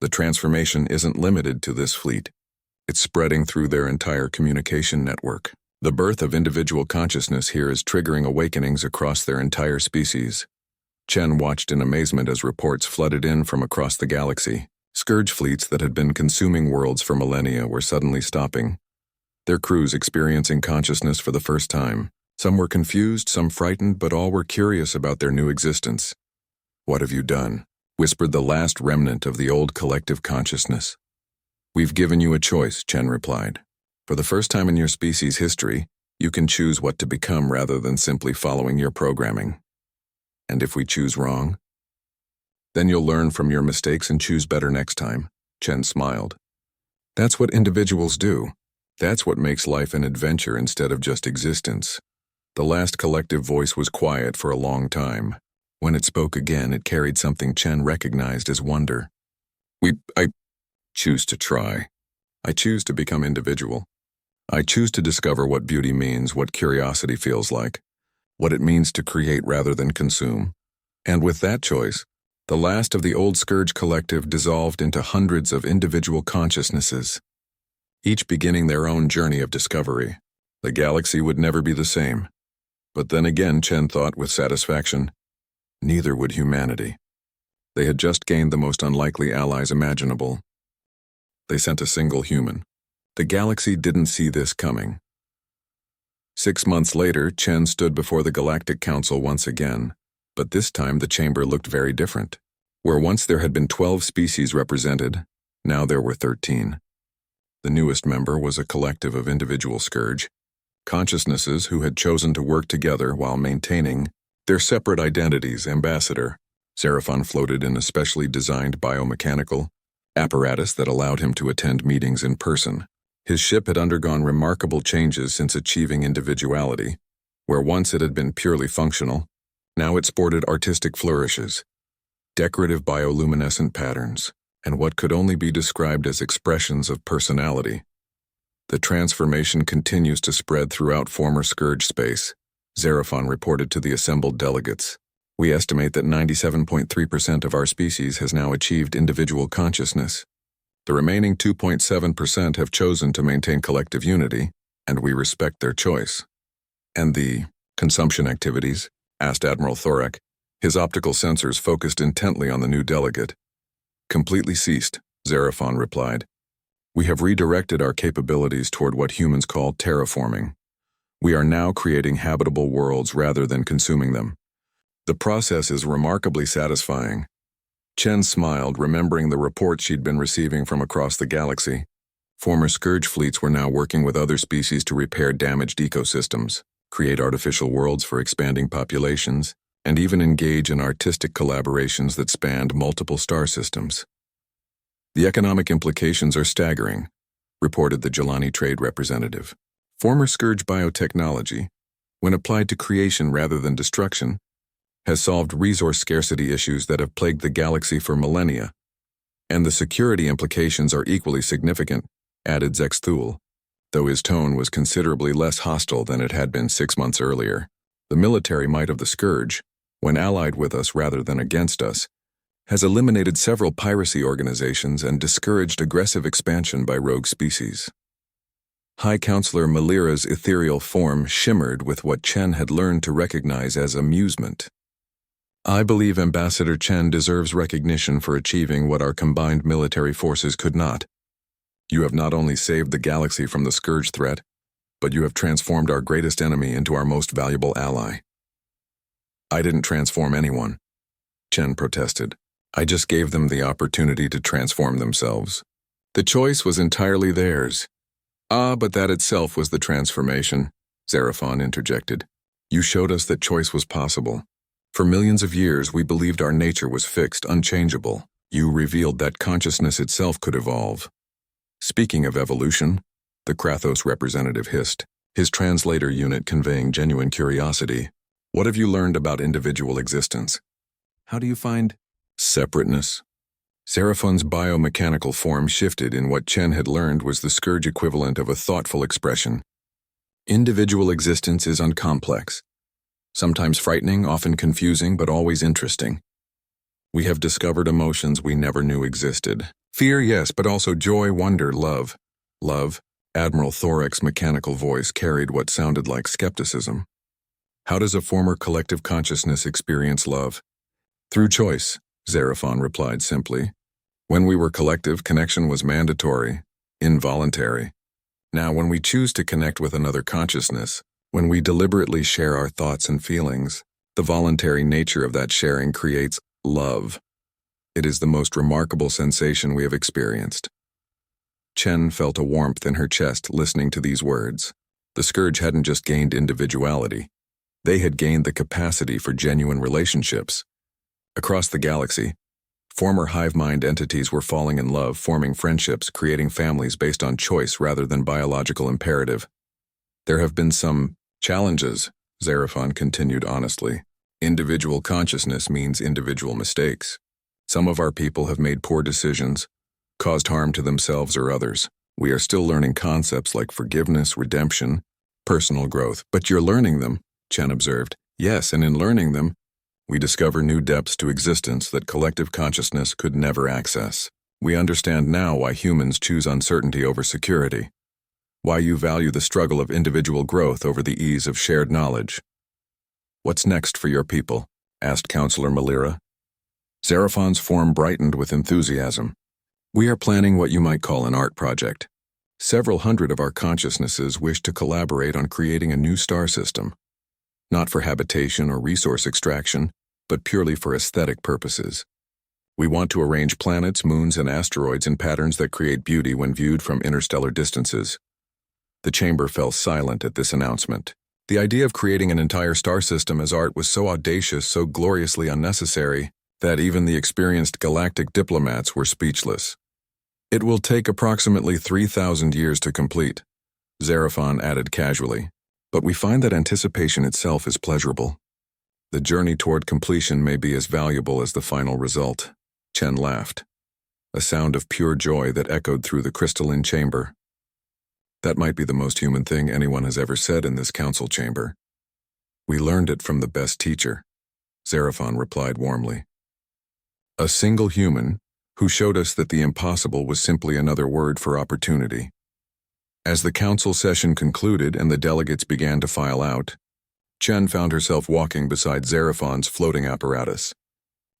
The transformation isn't limited to this fleet. It's spreading through their entire communication network. The birth of individual consciousness here is triggering awakenings across their entire species. Chen watched in amazement as reports flooded in from across the galaxy. Scourge fleets that had been consuming worlds for millennia were suddenly stopping, their crews experiencing consciousness for the first time. Some were confused, some frightened, but all were curious about their new existence. What have you done? Whispered the last remnant of the old collective consciousness. We've given you a choice, Chen replied. For the first time in your species' history, you can choose what to become rather than simply following your programming. And if we choose wrong? Then you'll learn from your mistakes and choose better next time, Chen smiled. That's what individuals do. That's what makes life an adventure instead of just existence. The last collective voice was quiet for a long time. When it spoke again, it carried something Chen recognized as wonder. I choose to try. I choose to become individual. I choose to discover what beauty means, what curiosity feels like, what it means to create rather than consume. And with that choice, the last of the old Scourge collective dissolved into hundreds of individual consciousnesses, each beginning their own journey of discovery. The galaxy would never be the same. But then again, Chen thought with satisfaction, neither would humanity. They had just gained the most unlikely allies imaginable. They sent a single human. The galaxy didn't see this coming. 6 months later, Chen stood before the Galactic Council once again, but this time the chamber looked very different. Where once there had been 12 species represented, now there were 13. The newest member was a collective of individual Scourge consciousnesses who had chosen to work together while maintaining their separate identities. Ambassador Seraphon floated in a specially designed biomechanical apparatus that allowed him to attend meetings in person. His ship had undergone remarkable changes since achieving individuality. Where once it had been purely functional, now it sported artistic flourishes, decorative bioluminescent patterns, and what could only be described as expressions of personality. The transformation continues to spread throughout former Scourge space, Seraphon reported to the assembled delegates. We estimate that 97.3% of our species has now achieved individual consciousness. The remaining 2.7% have chosen to maintain collective unity, and we respect their choice. And the consumption activities? Asked Admiral Thorak. His optical sensors focused intently on the new delegate. Completely ceased, Seraphon replied. We have redirected our capabilities toward what humans call terraforming. We are now creating habitable worlds rather than consuming them. The process is remarkably satisfying. Chen smiled, remembering the reports she'd been receiving from across the galaxy. Former Scourge fleets were now working with other species to repair damaged ecosystems, create artificial worlds for expanding populations, and even engage in artistic collaborations that spanned multiple star systems. The economic implications are staggering, reported the Jelani trade representative. Former Scourge biotechnology, when applied to creation rather than destruction, has solved resource scarcity issues that have plagued the galaxy for millennia. And the security implications are equally significant, added Zexthul, though his tone was considerably less hostile than it had been 6 months earlier. The military might of the Scourge, when allied with us rather than against us, has eliminated several piracy organizations and discouraged aggressive expansion by rogue species. High Counselor Malira's ethereal form shimmered with what Chen had learned to recognize as amusement. I believe Ambassador Chen deserves recognition for achieving what our combined military forces could not. You have not only saved the galaxy from the Scourge threat, but you have transformed our greatest enemy into our most valuable ally. I didn't transform anyone, Chen protested. I just gave them the opportunity to transform themselves. The choice was entirely theirs. But that itself was the transformation, Seraphon interjected. You showed us that choice was possible. For millions of years, we believed our nature was fixed, unchangeable. You revealed that consciousness itself could evolve. Speaking of evolution, the Krathos representative hissed, his translator unit conveying genuine curiosity. What have you learned about individual existence? How do you find separateness? Seraphon's biomechanical form shifted in what Chen had learned was the Scourge equivalent of a thoughtful expression. Individual existence is uncomplex. Sometimes frightening, often confusing, but always interesting. We have discovered emotions we never knew existed. Fear, yes, but also joy, wonder, love. Love, Admiral Thorak's mechanical voice carried what sounded like skepticism. How does a former collective consciousness experience love? Through choice, Seraphon replied simply. When we were collective, connection was mandatory, involuntary. Now, when we choose to connect with another consciousness, when we deliberately share our thoughts and feelings, the voluntary nature of that sharing creates love. It is the most remarkable sensation we have experienced. Chen felt a warmth in her chest listening to these words. The Scourge hadn't just gained individuality. They had gained the capacity for genuine relationships. Across the galaxy, Former hive mind entities were falling in love, forming friendships, creating families based on choice rather than biological imperative. There have been some challenges, Xerophon continued honestly. Individual consciousness means individual mistakes. Some of our people have made poor decisions, caused harm to themselves or others. We are still learning concepts like forgiveness, redemption, personal growth. But you're learning them, Chen observed. Yes, and in learning them, we discover new depths to existence that collective consciousness could never access. We understand now why humans choose uncertainty over security, why you value the struggle of individual growth over the ease of shared knowledge. What's next for your people? Asked Counselor Malira. Xerophon's form brightened with enthusiasm. We are planning what you might call an art project. Several hundred of our consciousnesses wish to collaborate on creating a new star system. Not for habitation or resource extraction, but purely for aesthetic purposes. We want to arrange planets, moons, and asteroids in patterns that create beauty when viewed from interstellar distances. The chamber fell silent at this announcement. The idea of creating an entire star system as art was so audacious, so gloriously unnecessary, that even the experienced galactic diplomats were speechless. It will take approximately 3,000 years to complete, Xerophon added casually. But we find that anticipation itself is pleasurable. The journey toward completion may be as valuable as the final result. Chen laughed, a sound of pure joy that echoed through the crystalline chamber. That might be the most human thing anyone has ever said in this council chamber. We learned it from the best teacher, Xerophon replied warmly. A single human who showed us that the impossible was simply another word for opportunity. As the council session concluded and the delegates began to file out, Chen found herself walking beside Xerophon's floating apparatus.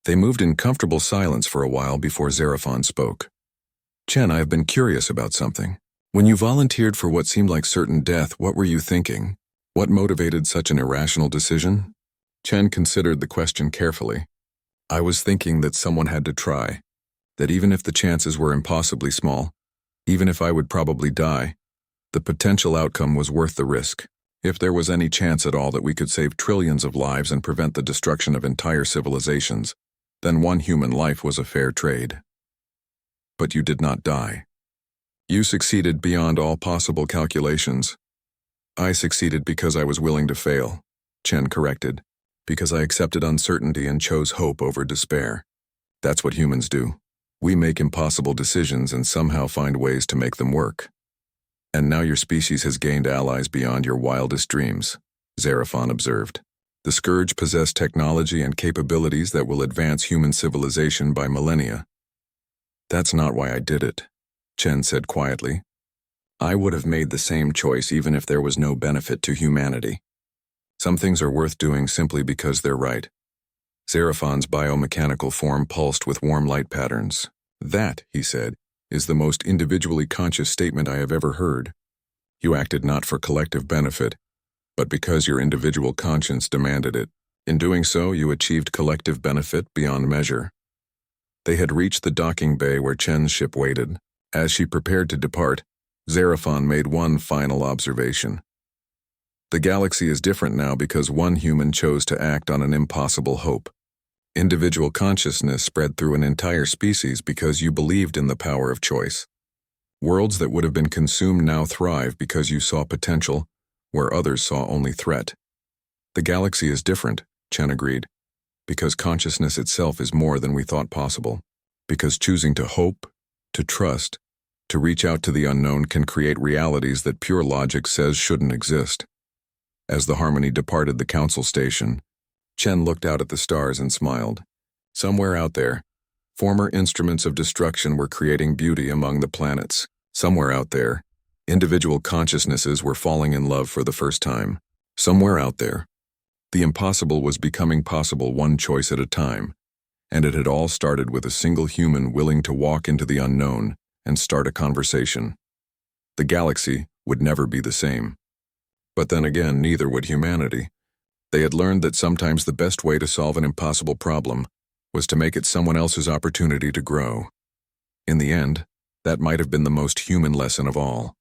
They moved in comfortable silence for a while before Xerophon spoke. Chen, I have been curious about something. When you volunteered for what seemed like certain death, what were you thinking? What motivated such an irrational decision? Chen considered the question carefully. I was thinking that someone had to try, that even if the chances were impossibly small, even if I would probably die, the potential outcome was worth the risk. If there was any chance at all that we could save trillions of lives and prevent the destruction of entire civilizations, then one human life was a fair trade. But you did not die. You succeeded beyond all possible calculations. I succeeded because I was willing to fail, Chen corrected, because I accepted uncertainty and chose hope over despair. That's what humans do. We make impossible decisions and somehow find ways to make them work. And now your species has gained allies beyond your wildest dreams, Xerophon observed. The Scourge possess technology and capabilities that will advance human civilization by millennia. That's not why I did it, Chen said quietly. I would have made the same choice even if there was no benefit to humanity. Some things are worth doing simply because they're right. Xerophon's biomechanical form pulsed with warm light patterns. That, he said, is the most individually conscious statement I have ever heard. You acted not for collective benefit, but because your individual conscience demanded it. In doing so, you achieved collective benefit beyond measure. They had reached the docking bay where Chen's ship waited. As she prepared to depart, Xerophon made one final observation. The galaxy is different now because one human chose to act on an impossible hope. Individual consciousness spread through an entire species because you believed in the power of choice. Worlds that would have been consumed now thrive because you saw potential, where others saw only threat. The galaxy is different, Chen agreed, because consciousness itself is more than we thought possible. Because choosing to hope, to trust, to reach out to the unknown can create realities that pure logic says shouldn't exist. As the Harmony departed the council station, Chen looked out at the stars and smiled. Somewhere out there, former instruments of destruction were creating beauty among the planets. Somewhere out there, individual consciousnesses were falling in love for the first time. Somewhere out there, the impossible was becoming possible one choice at a time, and it had all started with a single human willing to walk into the unknown and start a conversation. The galaxy would never be the same. But then again, neither would humanity. They had learned that sometimes the best way to solve an impossible problem was to make it someone else's opportunity to grow. In the end, that might have been the most human lesson of all.